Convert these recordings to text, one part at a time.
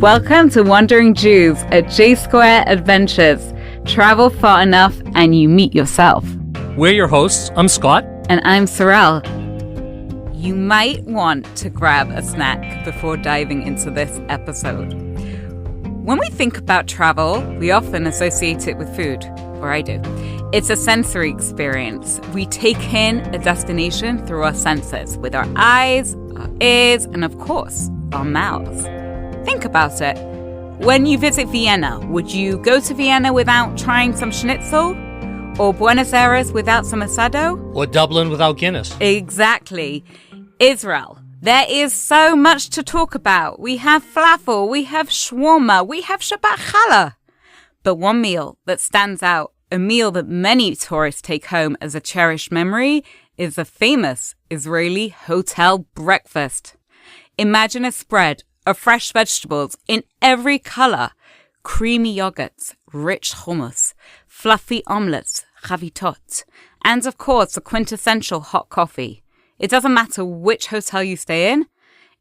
Welcome to Wandering Jews at J Square Adventures. Travel far enough and you meet yourself. We're your hosts. I'm Scott. And I'm Sorrel. You might want to grab a snack before diving into this episode. When we think about travel, we often associate it with food, or I do. It's a sensory experience. We take in a destination through our senses, with our eyes, our ears, and of course, our mouths. Think about it. When you visit Vienna, would you go to Vienna without trying some schnitzel? Or Buenos Aires without some asado? Or Dublin without Guinness. Exactly. Israel. There is so much to talk about. We have falafel, we have shawarma, we have Shabbat challah. But one meal that stands out, a meal that many tourists take home as a cherished memory, is the famous Israeli hotel breakfast. Imagine a spread of fresh vegetables in every color, creamy yogurts, rich hummus, fluffy omelets, chavitot, and of course the quintessential hot coffee. It doesn't matter which hotel you stay in.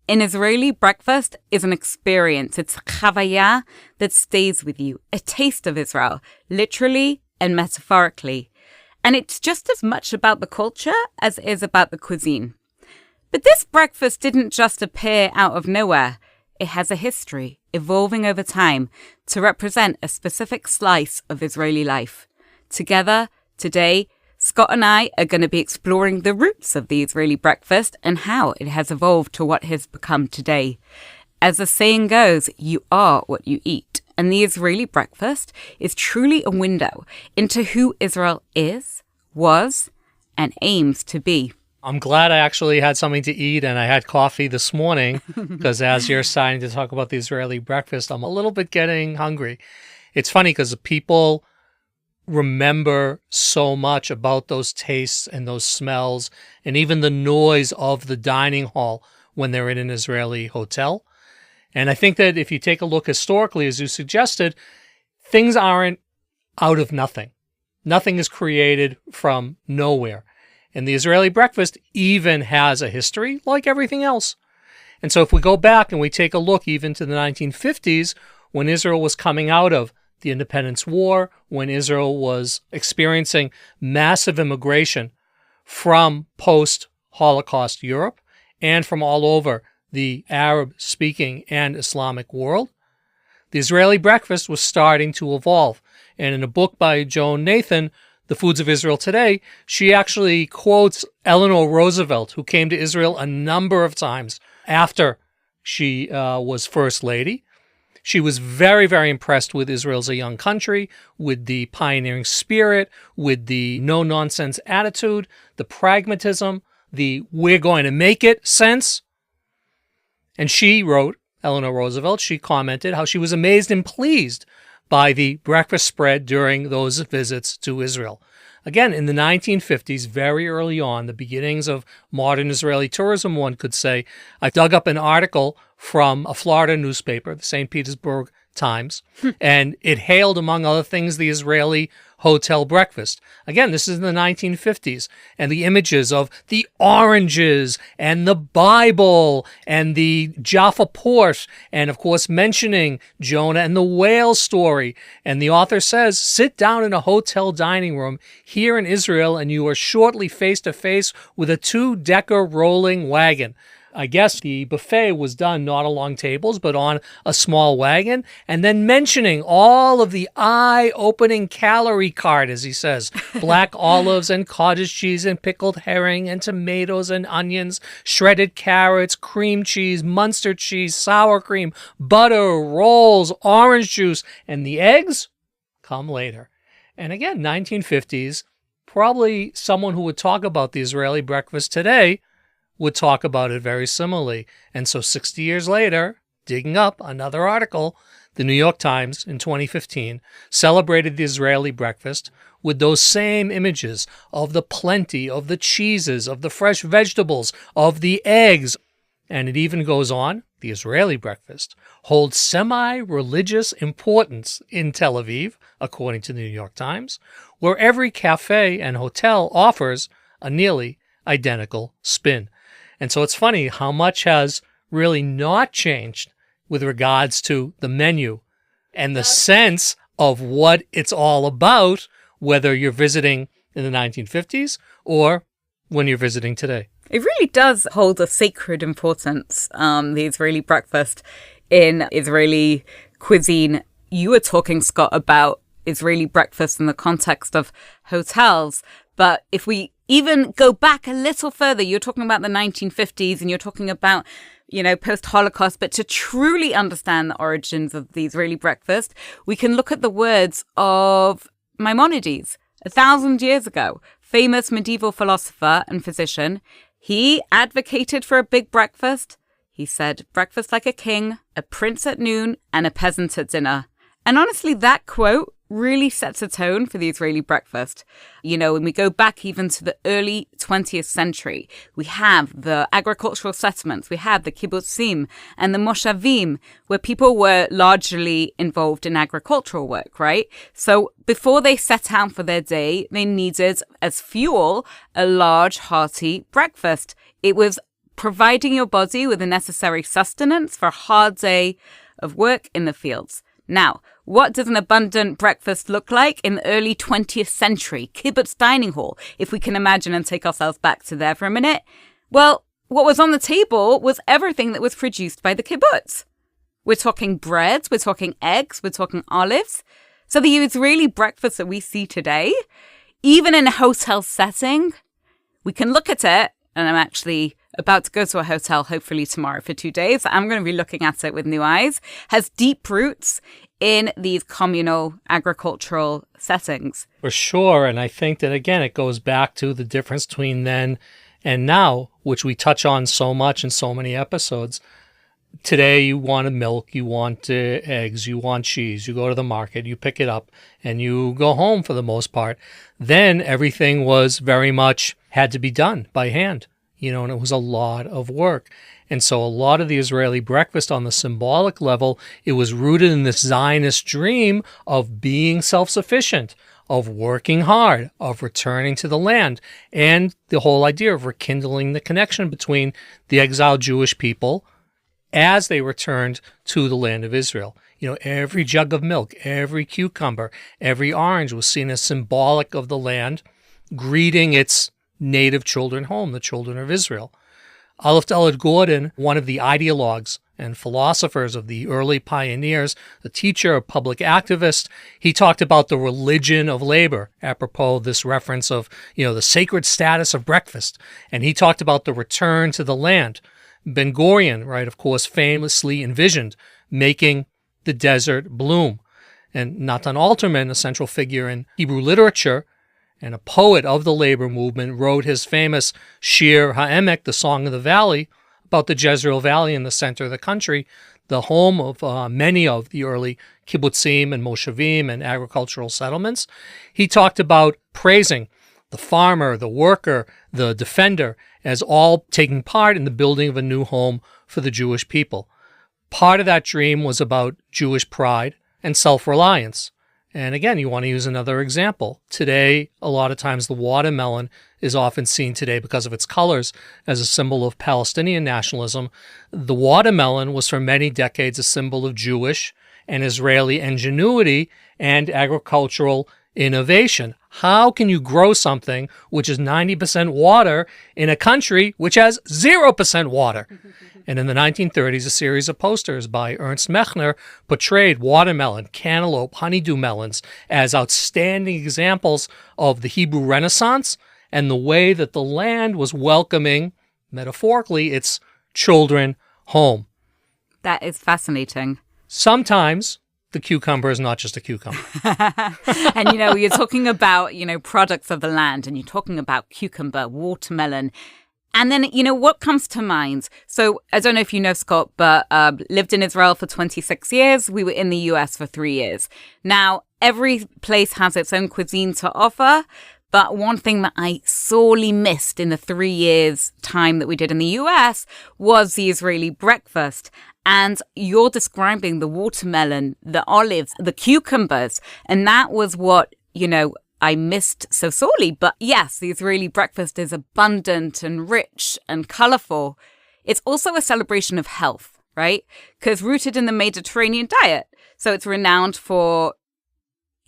An Israeli breakfast is an experience. It's a chavaya that stays with you, a taste of Israel, literally and metaphorically. And it's just as much about the culture as it is about the cuisine. But this breakfast didn't just appear out of nowhere. It has a history, evolving over time to represent a specific slice of Israeli life. Together, today, Scott and I are going to be exploring the roots of the Israeli breakfast and how it has evolved to what it has become today. As the saying goes, you are what you eat. And the Israeli breakfast is truly a window into who Israel is, was, and aims to be. I'm glad I actually had something to eat and I had coffee this morning because as you're starting to talk about the Israeli breakfast, I'm a little bit getting hungry. It's funny because people remember so much about those tastes and those smells and even the noise of the dining hall when they're in an Israeli hotel. And I think that if you take a look historically, as you suggested, things aren't out of nothing. Nothing is created from nowhere. And the Israeli breakfast even has a history like everything else. And so if we go back and we take a look even to the 1950s, when Israel was coming out of the Independence War, when Israel was experiencing massive immigration from post-Holocaust Europe and from all over the Arab-speaking and Islamic world, the Israeli breakfast was starting to evolve. And in a book by Joan Nathan, The Foods of Israel Today, she actually quotes Eleanor Roosevelt, who came to Israel a number of times after she was First Lady. She was very, very impressed with Israel as a young country, with the pioneering spirit, with the no-nonsense attitude, the pragmatism, the we're going to make it sense. And she wrote, Eleanor Roosevelt, she commented how she was amazed and pleased by the breakfast spread during those visits to Israel. Again, in the 1950s, very early on, the beginnings of modern Israeli tourism, one could say, I dug up an article from a Florida newspaper, the St. Petersburg Times, and it hailed, among other things, the Israeli hotel breakfast. Again, this is in the 1950s, and the images of the oranges and the Bible and the Jaffa Porsche, and of course mentioning Jonah and the whale story. And the author says, sit down in a hotel dining room here in Israel and you are shortly face to face with a 2-decker rolling wagon. I guess the buffet was done not along tables, but on a small wagon, and then mentioning all of the eye-opening calorie card, as he says, black olives and cottage cheese and pickled herring and tomatoes and onions, shredded carrots, cream cheese, Munster cheese, sour cream, butter, rolls, orange juice, and the eggs come later. And again, 1950s, probably someone who would talk about the Israeli breakfast today would talk about it very similarly. And so 60 years later, digging up another article, the New York Times in 2015 celebrated the Israeli breakfast with those same images of the plenty, of the cheeses, of the fresh vegetables, of the eggs. And it even goes on, the Israeli breakfast holds semi-religious importance in Tel Aviv, according to the New York Times, where every cafe and hotel offers a nearly identical spin. And so it's funny how much has really not changed with regards to the menu and the sense of what it's all about, whether you're visiting in the 1950s or when you're visiting today. It really does hold a sacred importance, the Israeli breakfast in Israeli cuisine. You were talking, Scott, about Israeli breakfast in the context of hotels. But if we even go back a little further, you're talking about the 1950s and you're talking about, post-Holocaust. But to truly understand the origins of the Israeli breakfast, we can look at the words of Maimonides, 1,000 years ago, famous medieval philosopher and physician. He advocated for a big breakfast. He said, breakfast like a king, a prince at noon, and a peasant at dinner. And honestly, that quote really sets a tone for the Israeli breakfast. When we go back even to the early 20th century, we have the agricultural settlements, we have the kibbutzim and the moshavim, where people were largely involved in agricultural work, right? So before they set out for their day, they needed as fuel a large, hearty breakfast. It was providing your body with the necessary sustenance for a hard day of work in the fields. Now, what does an abundant breakfast look like in the early 20th century? Kibbutz dining hall, if we can imagine and take ourselves back to there for a minute. Well, what was on the table was everything that was produced by the kibbutz. We're talking bread, we're talking eggs, we're talking olives. So the Israeli breakfast that we see today, even in a hotel setting, we can look at it, and I'm actually about to go to a hotel, hopefully tomorrow for 2 days. I'm going to be looking at it with new eyes, has deep roots in these communal agricultural settings. For sure. And I think that, again, it goes back to the difference between then and now, which we touch on so much in so many episodes. Today, you want milk, you want eggs, you want cheese. You go to the market, you pick it up, and you go home for the most part. Then everything was very much had to be done by hand. And it was a lot of work. And so a lot of the Israeli breakfast on the symbolic level, it was rooted in this Zionist dream of being self-sufficient, of working hard, of returning to the land, and the whole idea of rekindling the connection between the exiled Jewish people as they returned to the land of Israel. Every jug of milk, every cucumber, every orange was seen as symbolic of the land, greeting its native children home, the children of Israel. Aleph Dalet Gordon, one of the ideologues and philosophers of the early pioneers, a teacher, a public activist, he talked about the religion of labor, apropos this reference of, the sacred status of breakfast. And he talked about the return to the land. Ben Gurion, right, of course, famously envisioned making the desert bloom. And Natan Alterman, a central figure in Hebrew literature, and a poet of the labor movement, wrote his famous Shir HaEmek, the Song of the Valley, about the Jezreel Valley in the center of the country, the home of many of the early kibbutzim and moshavim and agricultural settlements. He talked about praising the farmer, the worker, the defender, as all taking part in the building of a new home for the Jewish people. Part of that dream was about Jewish pride and self-reliance. And again, you want to use another example. Today, a lot of times the watermelon is often seen today because of its colors as a symbol of Palestinian nationalism. The watermelon was for many decades a symbol of Jewish and Israeli ingenuity and agricultural innovation. How can you grow something which is 90% water in a country which has 0% water? And in the 1930s, a series of posters by Ernst Mechner portrayed watermelon, cantaloupe, honeydew melons as outstanding examples of the Hebrew Renaissance and the way that the land was welcoming, metaphorically, its children home. That is fascinating. Sometimes the cucumber is not just a cucumber. And, you're talking about, products of the land, and you're talking about cucumber, watermelon. And then, what comes to mind? So I don't know if you know, Scott, but lived in Israel for 26 years. We were in the US for 3 years. Now, every place has its own cuisine to offer. But one thing that I sorely missed in the 3 years time that we did in the US was the Israeli breakfast. And you're describing the watermelon, the olives, the cucumbers. And that was what, I missed so sorely. But yes, the Israeli breakfast is abundant and rich and colorful. It's also a celebration of health right? Because rooted in the Mediterranean diet. So it's renowned for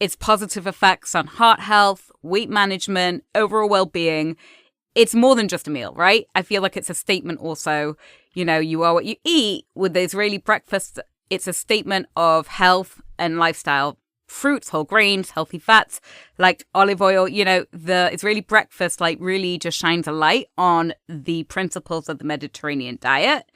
its positive effects on heart health, weight management, overall well-being. It's more than just a meal, right? I feel like it's a statement also. You know, you are what you eat. With the Israeli breakfast, it's a statement of health and lifestyle. Fruits, whole grains, healthy fats, like olive oil. You know, the Israeli breakfast like really just shines a light on the principles of the Mediterranean diet.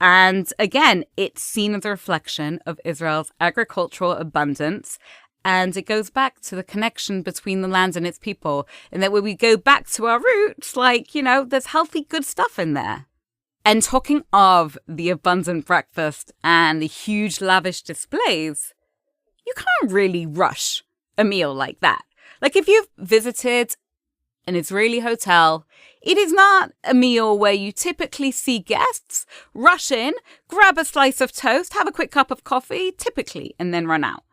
And again, it's seen as a reflection of Israel's agricultural abundance. And it goes back to the connection between the land and its people. And that when we go back to our roots, like, you know, there's healthy, good stuff in there. And talking of the abundant breakfast and the huge, lavish displays, you can't really rush a meal like that. Like if you've visited an Israeli hotel, it is not a meal where you typically see guests rush in, grab a slice of toast, have a quick cup of coffee, typically, and then run out.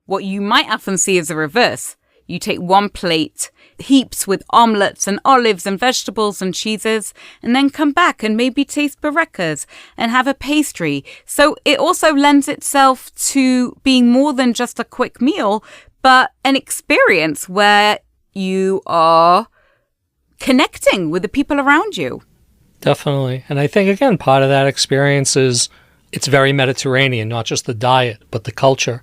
What you might often see is the reverse. You take one plate, heaps with omelets and olives and vegetables and cheeses, and then come back and maybe taste barekas and have a pastry. So it also lends itself to being more than just a quick meal, but an experience where you are connecting with the people around you. Definitely. And I think, again, part of that experience is it's very Mediterranean, not just the diet, but the culture.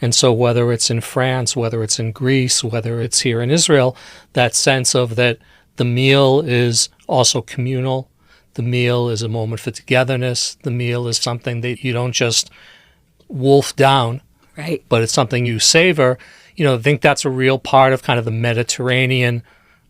And so whether it's in France, whether it's in Greece, whether it's here in Israel, that sense of that the meal is also communal. The meal is a moment for togetherness. The meal is something that you don't just wolf down, right? But it's something you savor. You know, I think that's a real part of kind of the Mediterranean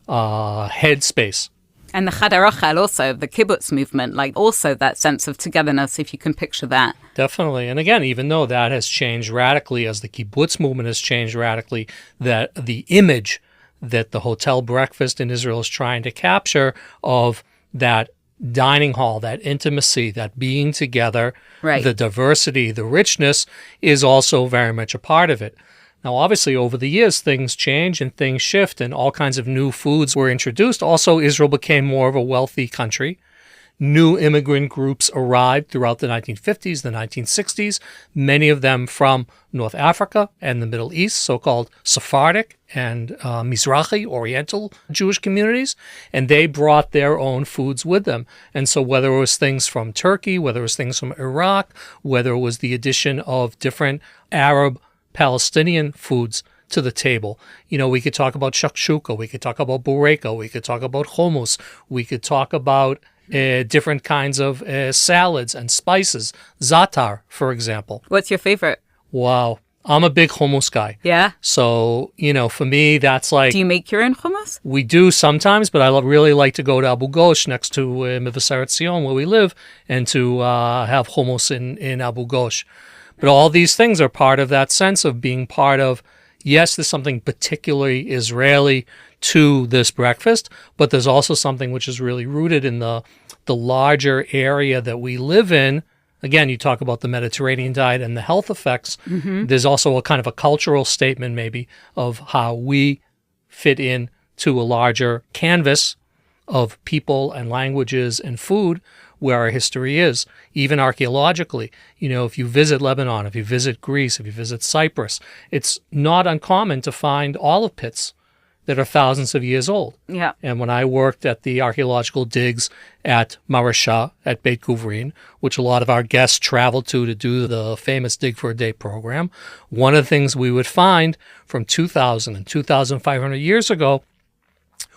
headspace. And the Chadarochel also, the kibbutz movement, like also that sense of togetherness, if you can picture that. Definitely. And again, even though that has changed radically, as the kibbutz movement has changed radically, that the image that the hotel breakfast in Israel is trying to capture of that dining hall, that intimacy, that being together, right, the diversity, the richness is also very much a part of it. Now, obviously, over the years, things change and things shift and all kinds of new foods were introduced. Also, Israel became more of a wealthy country. New immigrant groups arrived throughout the 1950s, the 1960s, many of them from North Africa and the Middle East, so-called Sephardic and Mizrahi, Oriental Jewish communities, and they brought their own foods with them. And so whether it was things from Turkey, whether it was things from Iraq, whether it was the addition of different Arab Palestinian foods to the table. You know, we could talk about shakshuka, we could talk about bureka, we could talk about hummus, we could talk about different kinds of salads and spices. Za'atar, for example. What's your favorite? Wow. I'm a big hummus guy. Yeah? So, you know, for me, that's like... Do you make your own hummus? We do sometimes, but I really like to go to Abu Ghosh next to Mevaseret Zion, where we live, and to have hummus in Abu Ghosh. But all these things are part of that sense of being part of, yes, there's something particularly Israeli to this breakfast, but there's also something which is really rooted in the larger area that we live in. Again, you talk about the Mediterranean diet and the health effects. Mm-hmm. There's also a kind of a cultural statement maybe of how we fit in to a larger canvas of people and languages and food where our history is, even archaeologically. You know, if you visit Lebanon, if you visit Greece, if you visit Cyprus, it's not uncommon to find olive pits that are thousands of years old. Yeah. And when I worked at the archaeological digs at Marasha, at Beit Guvrin, which a lot of our guests traveled to do the famous Dig for a Day program, one of the things we would find from 2,000 and 2,500 years ago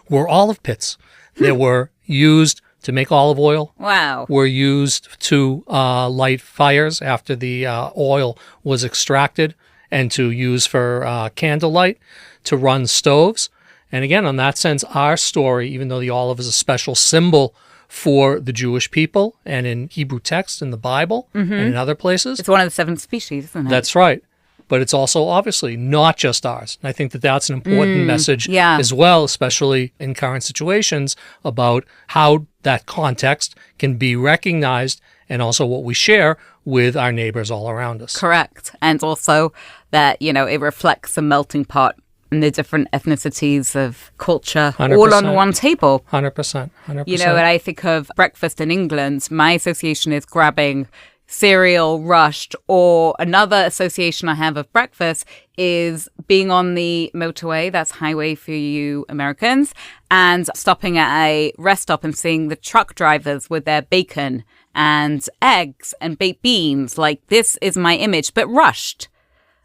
were olive pits that were used to make olive oil. Wow. Were used to light fires after the oil was extracted and to use for candlelight, to run stoves. And again, on that sense, our story, even though the olive is a special symbol for the Jewish people and in Hebrew text in the Bible and in other places. It's one of the 7 species, isn't it? That's right. But it's also obviously not just ours. And I think that that's an important message as well, especially in current situations, about how that context can be recognized and also what we share with our neighbors all around us. Correct. And also that, you know, it reflects the melting pot and the different ethnicities of culture 100%. All on one table. 100%. You know, when I think of breakfast in England, my association is grabbing cereal rushed. Or another association I have of breakfast is being on the motorway, that's highway for you Americans, and stopping at a rest stop and seeing the truck drivers with their bacon and eggs and baked beans. Like, this is my image, but rushed.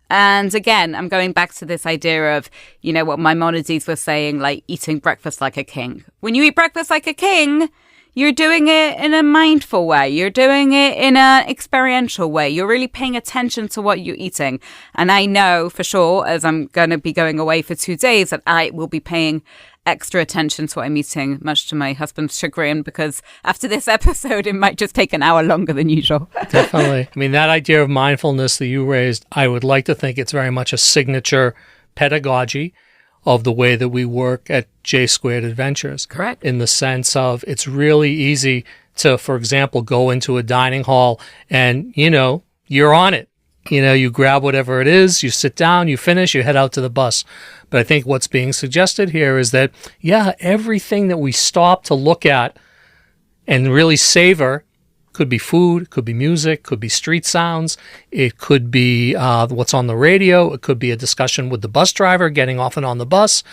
And again, I'm going back to this idea of, you know, what Maimonides was saying, like eating breakfast like a king. When you eat breakfast like a king, you're doing it in a mindful way. You're doing it in an experiential way. You're really paying attention to what you're eating. And I know for sure, as I'm going to be going away for 2 days, that I will be paying extra attention to what I'm eating, much to my husband's chagrin, because after this episode, it might just take an hour longer than usual. Definitely. I mean, that idea of mindfulness that you raised, I would like to think it's very much a signature pedagogy of the way that we work at J Squared Adventures. Correct. In the sense of it's really easy to, for example, go into a dining hall and, you know, you're on it. You know, you grab whatever it is, you sit down, you finish, you head out to the bus. But I think what's being suggested here is that, yeah, everything that we stop to look at and really savor could be food, could be music, could be street sounds. It could be what's on the radio. It could be a discussion with the bus driver getting off and on the bus.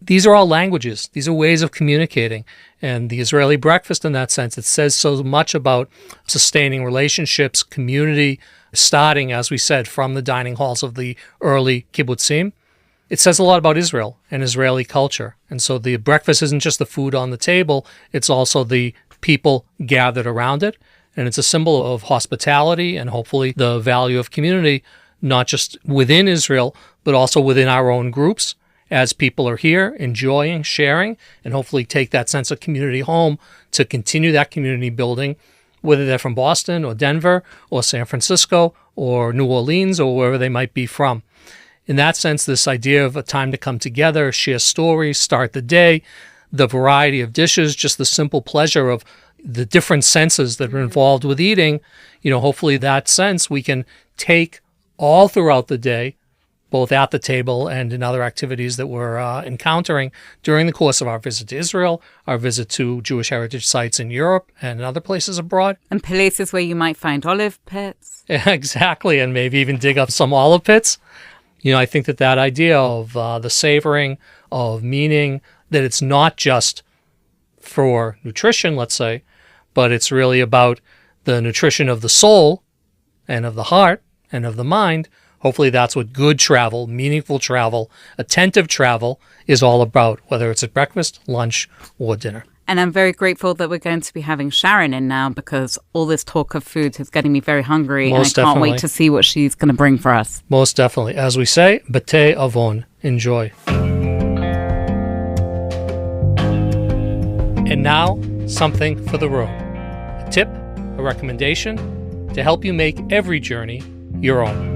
These are all languages. These are ways of communicating. And the Israeli breakfast, in that sense, it says so much about sustaining relationships, community, starting, as we said, from the dining halls of the early kibbutzim. It says a lot about Israel and Israeli culture. And so the breakfast isn't just the food on the table. It's also the people gathered around it. And it's a symbol of hospitality and hopefully the value of community, not just within Israel, but also within our own groups, as people are here enjoying, sharing, and hopefully take that sense of community home to continue that community building, whether they're from Boston or Denver or San Francisco or New Orleans or wherever they might be from. In that sense, this idea of a time to come together, share stories, start the day, the variety of dishes, just the simple pleasure of the different senses that are involved with eating, you know, hopefully that sense we can take all throughout the day, both at the table and in other activities that we're encountering during the course of our visit to Israel, our visit to Jewish heritage sites in Europe and in other places abroad. And places where you might find olive pits. Yeah, exactly, and maybe even dig up some olive pits. You know, I think that idea of the savoring, of meaning, that it's not just for nutrition, let's say, but it's really about the nutrition of the soul and of the heart and of the mind. Hopefully that's what good travel, meaningful travel, attentive travel is all about, whether it's at breakfast, lunch, or dinner. And I'm very grateful that we're going to be having Sharon in now, because all this talk of food is getting me very hungry. Most and I can't definitely. wait to see what she's going to bring for us. Most definitely. As we say, b'tei avon. Enjoy. And now, something for the road. A tip, a recommendation to help you make every journey your own.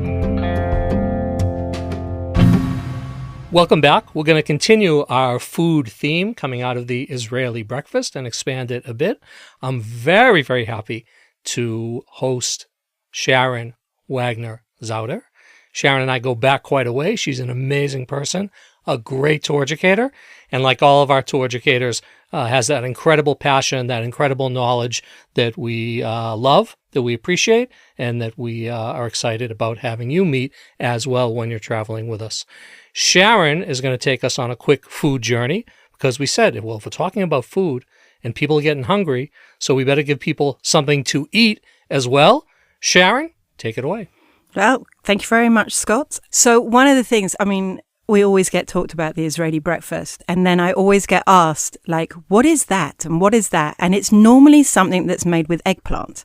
Welcome back. We're going to continue our food theme coming out of the Israeli breakfast and expand it a bit. I'm very, very happy to host Sharon Wagner-Zauder. Sharon and I go back quite a way. She's an amazing person, a great tour educator, and like all of our tour educators, has that incredible passion, that incredible knowledge that we love, that we appreciate, and that we are excited about having you meet as well when you're traveling with us. Sharon is going to take us on a quick food journey because we said, well, if we're talking about food and people are getting hungry, so we better give people something to eat as well. Sharon, take it away. Well, thank you very much, Scott. So one of the things, I mean, we always get talked about the Israeli breakfast, and then I always get asked, like, what is that? And what is that? And it's normally something that's made with eggplant,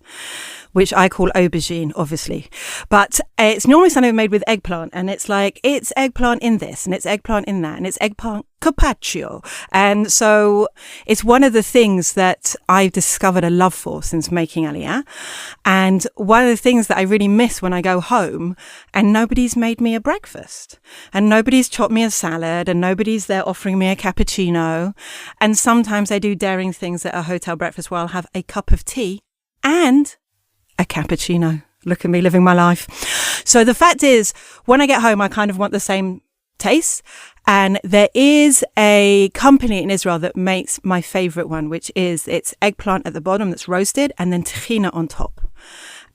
which I call aubergine, obviously. But it's normally something made with eggplant, and it's like, it's eggplant in this, and it's eggplant in that, and it's eggplant carpaccio. And so it's one of the things that I've discovered a love for since making Aliyah. And one of the things that I really miss when I go home and nobody's made me a breakfast and nobody's chopped me a salad and nobody's there offering me a cappuccino. And sometimes I do daring things at a hotel breakfast where I'll have a cup of tea and a cappuccino. Look at me living my life. So the fact is, when I get home, I kind of want the same taste. And there is a company in Israel that makes my favorite one, which is it's eggplant at the bottom that's roasted and then tahina on top.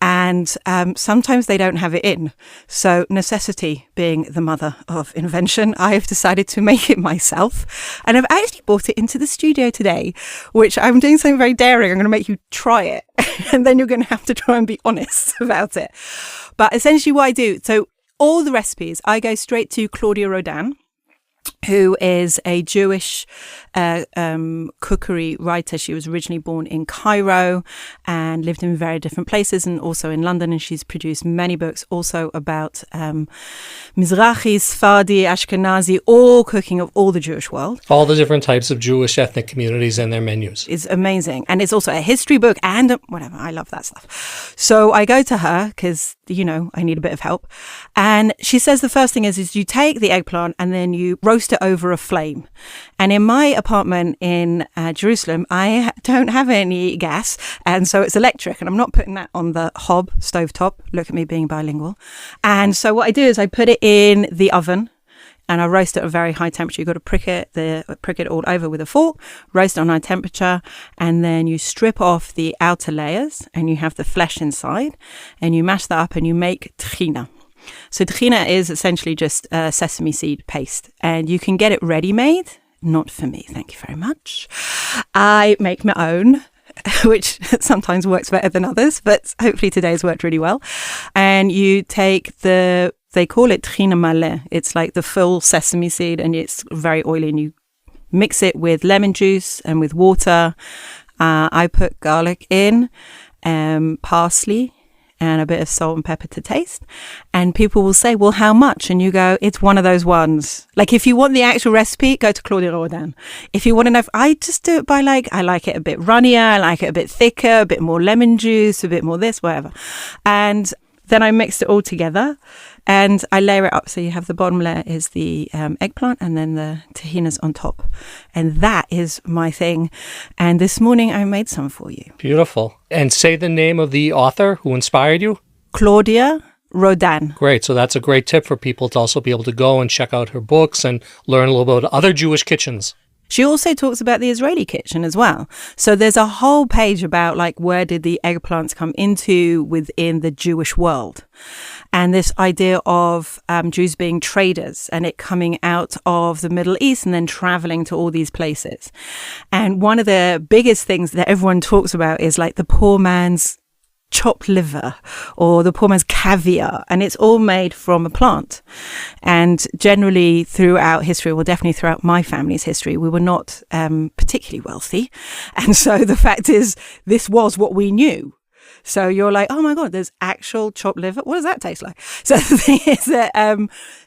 And sometimes they don't have it in. So necessity being the mother of invention, I have decided to make it myself. And I've actually brought it into the studio today, which I'm doing something very daring. I'm going to make you try it. And then you're going to have to try and be honest about it. But essentially what I do, so all the recipes, I go straight to Claudia Rodan, who is a Jewish cookery writer. She was originally born in Cairo and lived in very different places and also in London. And she's produced many books also about Mizrahi, Sephardi, Ashkenazi, all cooking of all the Jewish world. All the different types of Jewish ethnic communities and their menus. It's amazing. And it's also a history book and whatever. I love that stuff. So I go to her because, I need a bit of help. And she says the first thing is you take the eggplant and then you roast it over a flame. And in my apartment in Jerusalem, I don't have any gas. And so it's electric. And I'm not putting that on the hob stovetop. Look at me being bilingual. And so what I do is I put it in the oven. And I roast it at a very high temperature. You've got to prick it all over with a fork, roast it on high temperature, and then you strip off the outer layers and you have the flesh inside and you mash that up and you make tahina. So tahina is essentially just sesame seed paste and you can get it ready-made. Not for me, thank you very much. I make my own, which sometimes works better than others, but hopefully today's worked really well. And you take they call it tahina maleh. It's like the full sesame seed and it's very oily and you mix it with lemon juice and with water. I put garlic in, parsley and a bit of salt and pepper to taste. And people will say, well, how much? And you go, it's one of those ones. Like if you want the actual recipe, go to Claudia Rodan. If you want to know, I just do it by I like it a bit runnier, I like it a bit thicker, a bit more lemon juice, a bit more this, whatever. And then I mixed it all together and I layer it up. So you have the bottom layer is the eggplant and then the tahina's on top. And that is my thing. And this morning I made some for you. Beautiful. And say the name of the author who inspired you. Claudia Rodan. Great. So that's a great tip for people to also be able to go and check out her books and learn a little about other Jewish kitchens. She also talks about the Israeli kitchen as well. So there's a whole page about where did the eggplants come into within the Jewish world. And this idea of Jews being traders and it coming out of the Middle East and then traveling to all these places. And one of the biggest things that everyone talks about is the poor man's chopped liver or the poor man's caviar, and it's all made from a plant. And generally throughout history, well, definitely throughout my family's history, we were not particularly wealthy. And so the fact is, this was what we knew. So you're like, oh my God, there's actual chopped liver. What does that taste like? So the thing is that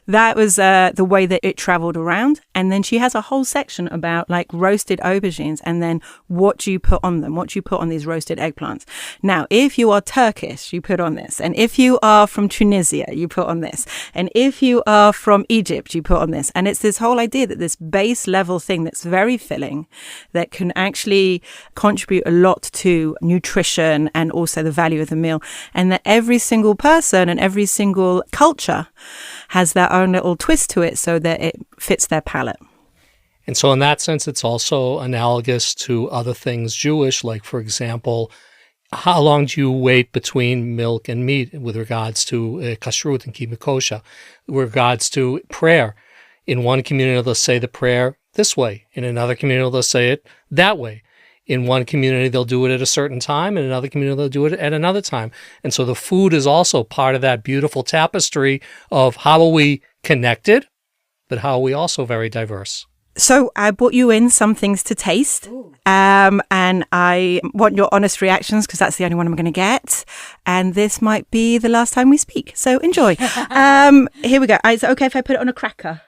that was the way that it traveled around. And then she has a whole section about roasted aubergines and then what do you put on them? What do you put on these roasted eggplants? Now, if you are Turkish, you put on this. And if you are from Tunisia, you put on this. And if you are from Egypt, you put on this. And it's this whole idea that this base level thing that's very filling, that can actually contribute a lot to nutrition and also the value of the meal, and that every single person and every single culture has their own little twist to it so that it fits their palate. And so in that sense, it's also analogous to other things Jewish, like, for example, how long do you wait between milk and meat with regards to kashrut and kibbutz kosher, with regards to prayer? In one community, they'll say the prayer this way. In another community, they'll say it that way. In one community, they'll do it at a certain time. In another community, they'll do it at another time. And so the food is also part of that beautiful tapestry of how are we connected, but how are we also very diverse. So I brought you in some things to taste. And I want your honest reactions because that's the only one I'm going to get. And this might be the last time we speak. So enjoy. Here we go. Is it okay if I put it on a cracker?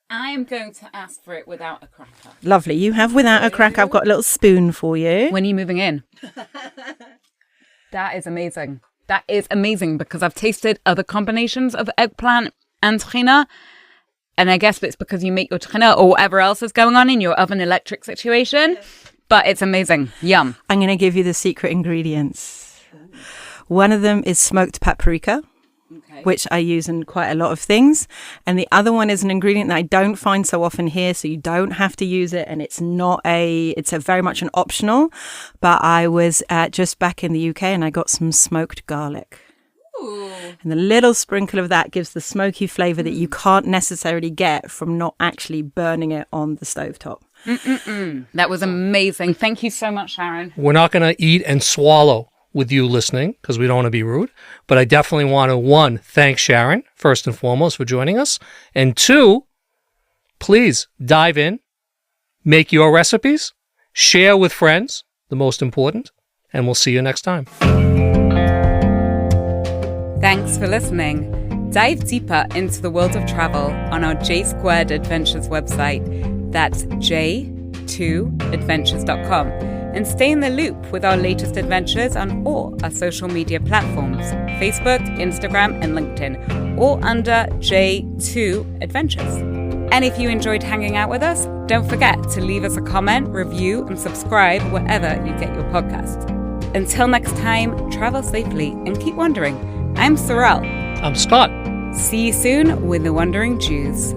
I am going to ask for it without a cracker. Lovely. You have without a cracker. I've got a little spoon for you. When are you moving in? That is amazing. That is amazing because I've tasted other combinations of eggplant and tahina. And I guess it's because you make your tahina or whatever else is going on in your oven electric situation. But it's amazing. Yum. I'm going to give you the secret ingredients. One of them is smoked paprika. which I use in quite a lot of things. And the other one is an ingredient that I don't find so often here, so you don't have to use it. And it's a very much an optional. But I was just back in the UK and I got some smoked garlic. Ooh. And the little sprinkle of that gives the smoky flavour that you can't necessarily get from not actually burning it on the stovetop. That was amazing. Thank you so much, Sharon. We're not going to eat and swallow with you listening because we don't want to be rude. But I definitely want to, 1, thank Sharon, first and foremost, for joining us. And 2, please dive in, make your recipes, share with friends, the most important, and we'll see you next time. Thanks for listening. Dive deeper into the world of travel on our J Squared Adventures website. That's j2adventures.com. And stay in the loop with our latest adventures on all our social media platforms, Facebook, Instagram, and LinkedIn, all under J2 Adventures. And if you enjoyed hanging out with us, don't forget to leave us a comment, review, and subscribe wherever you get your podcasts. Until next time, travel safely and keep wondering. I'm Sorrel. I'm Scott. See you soon with the Wandering Jews.